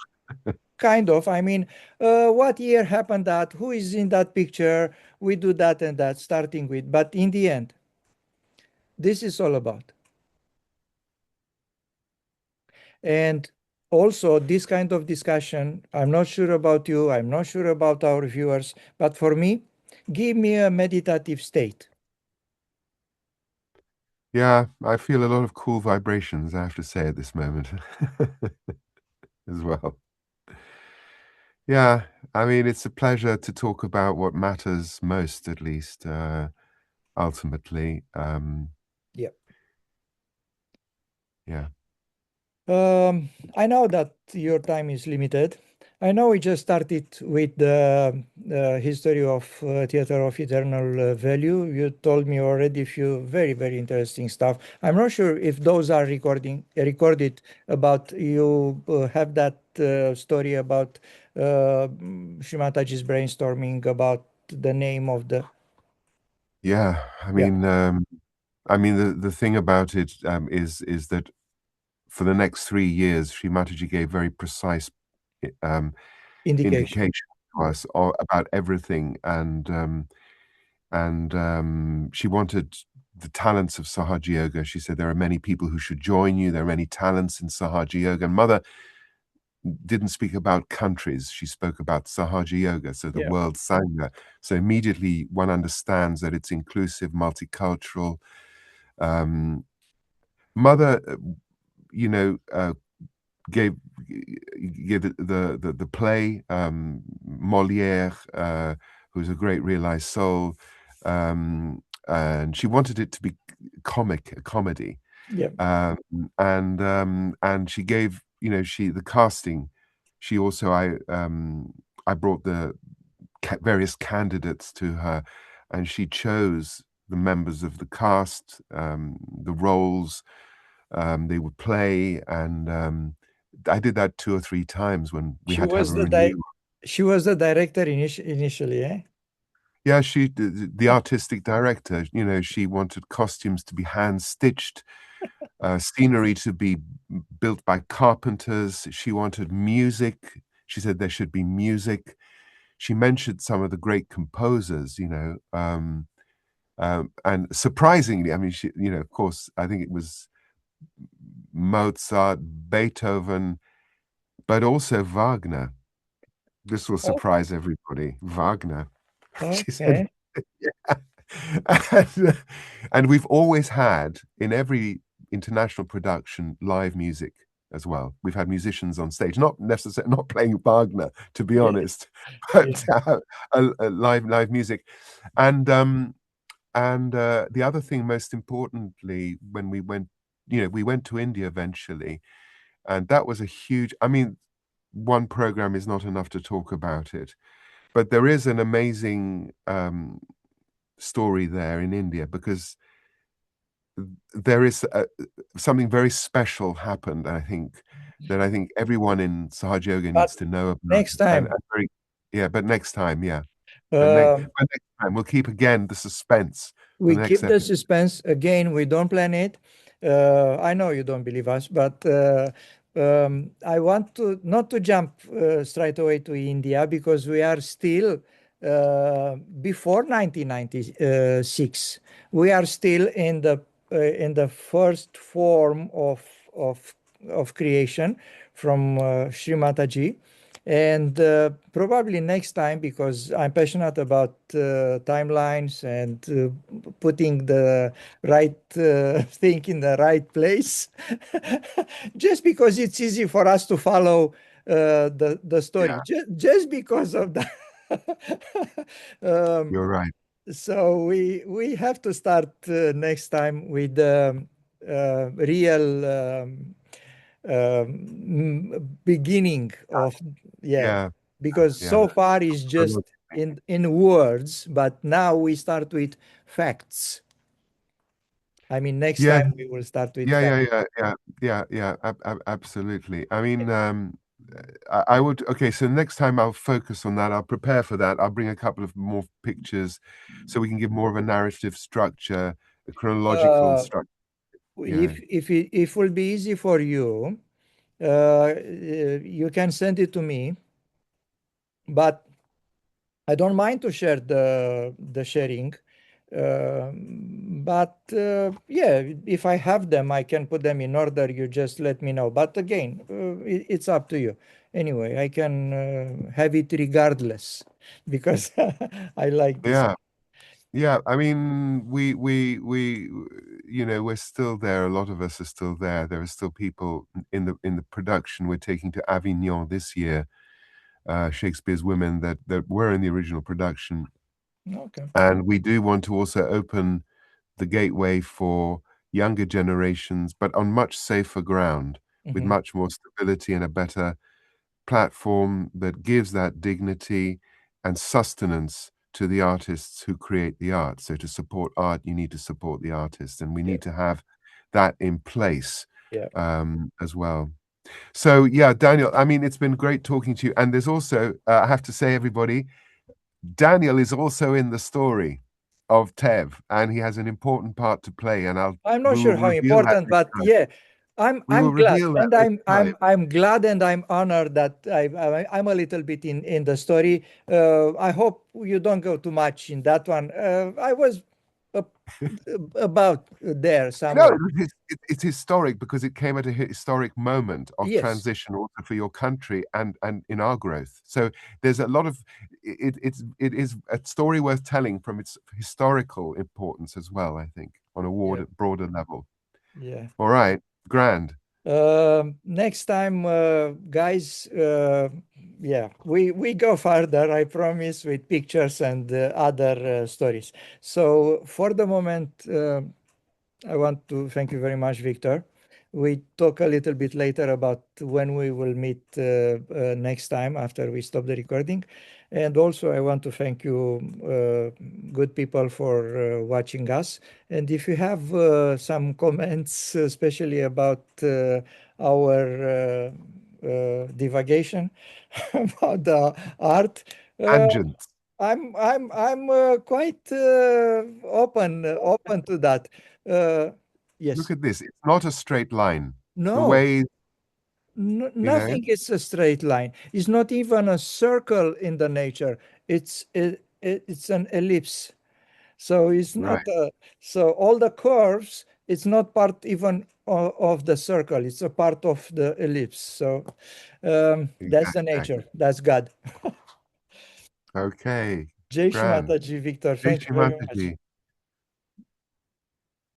kind of. I mean, what year happened that? Who is in that picture? We do that and that, starting with. But in the end, this is all about. And also, this kind of discussion, I'm not sure about you, I'm not sure about our viewers, but for me, give me a meditative state. yeah, I feel a lot of cool vibrations, I have to say, at this moment as well. Yeah, I mean, it's a pleasure to talk about what matters most, at least, ultimately. Yeah. Yeah. I know that your time is limited. I know we just started with the history of Theater of Eternal Value. You told me already a few very, very interesting stuff. I'm not sure if those are recorded about you have that story about Shri Mataji's brainstorming about the name of the. Yeah, Yeah, the thing about it, is that for the next 3 years, Shri Mataji gave very precise um, indication. indication to us about everything, and she wanted the talents of Sahaja Yoga. She said there are many people who should join you. There are many talents in Sahaja Yoga. And Mother didn't speak about countries. She spoke about Sahaja Yoga, so the Yeah, world Sangha. So immediately one understands that it's inclusive, multicultural. Um, Mother, you know, gave gave the play, Molière, who's a great realized soul, and she wanted it to be a comedy, yeah. um, and she gave, she the casting. She also I brought the various candidates to her, and she chose the members of the cast, the roles they would play, and I did that 2 or 3 times when we She had to have was a the renewal. she was the director initially, eh? Yeah, the artistic director, she wanted costumes to be hand-stitched, scenery to be built by carpenters. She wanted music. She said there should be music. She mentioned some of the great composers, and surprisingly, I mean, of course, I think it was Mozart, Beethoven, but also Wagner. This will Oh, surprise everybody. Wagner. She said, okay. yeah. And, and we've always had, in every international production, live music. as well. We've had musicians on stage, not necessarily not playing Wagner, to be Yeah, honest, yeah. but a live music. And the other thing, most importantly, when we went, we went to India eventually, and that was a huge. I mean, one program is not enough to talk about it, but there is an amazing story there in India because there is something very special happened. I think everyone in Sahaj Yoga But needs to know about, next and time, very, yeah. But next time, yeah. um, But next time we'll keep again the suspense for we the next keep the episode. suspense. Again, we don't plan it. I know you don't believe us, but I want to not to jump straight away to India because we are still before 1996. We are still in the first form of creation from Shri Mataji. And probably next time, because I'm passionate about timelines and putting the right thing in the right place, just because it's easy for us to follow the story, Yeah, just because of that. um, you're right. so we have to start next time with the real beginning of, yeah, Yeah, because yeah. so far is just in words, but now we start with facts. I mean, next Yeah, time we will start with yeah, facts. yeah, yeah, yeah, yeah, yeah, absolutely. I mean, I would, okay, so next time I'll focus on that. I'll prepare for that. I'll bring a couple of more pictures so we can give more of a narrative structure, a chronological uh, structure. Yeah. if will be easy for you, you can send it to me, but I don't mind to share the sharing. But yeah, if I have them, I can put them in order. You just let me know. But again, it's up to you. Anyway, I can have it regardless because I like this. Yeah. Yeah. I mean, we're still there. A lot of us are still there. There are still people in the production. We're taking to Avignon this year, Shakespeare's Women that were in the original production. Okay. And we do want to also open the gateway for younger generations, but on much safer ground, with Hmm. much more stability and a better platform that gives that dignity and sustenance to the artists who create the art. So to support art, you need to support the artists, and we Yeah. need to have that in place Yeah. as well. So yeah, Daniel, I mean, it's been great talking to you. And there's also, I have to say, everybody, Daniel is also in the story of Tev, and he has an important part to play. And I'm not we will sure how reveal that important, next but time. yeah, We I'm will glad, reveal that and next time. I'm glad and I'm honored that I'm a little bit in the story. I hope you don't go too much in that one. I was uh, about there No, somewhere. it's historic because it came at a historic moment of Yes. transition also for your country and in our growth. So there's a lot of it is a story worth telling from its historical importance as well, I think, on a Yeah. broader level. Yeah. All right, grand. Next time, guys, yeah, we go further, I promise, with pictures and other stories. So for the moment, I want to thank you very much, Victor. We talk a little bit later about when we will meet next time after we stop the recording. And also, I want to thank you, good people, for watching us. And if you have some comments, especially about our divagation about the art, uh, Tangents. I'm quite open to that. Uh, Look yes. at this. It's not a straight line. The No, way, you know, nothing is a straight line. It's not even a circle in the nature. It's an ellipse. So it's not right, a, so all the curves, it's not part even of the circle. It's a part of the ellipse. So that's the exactly. nature. That's God. Okay, Jai Shri grand. Mataji, Victor. Jai Thank you Shri very much. Mataji.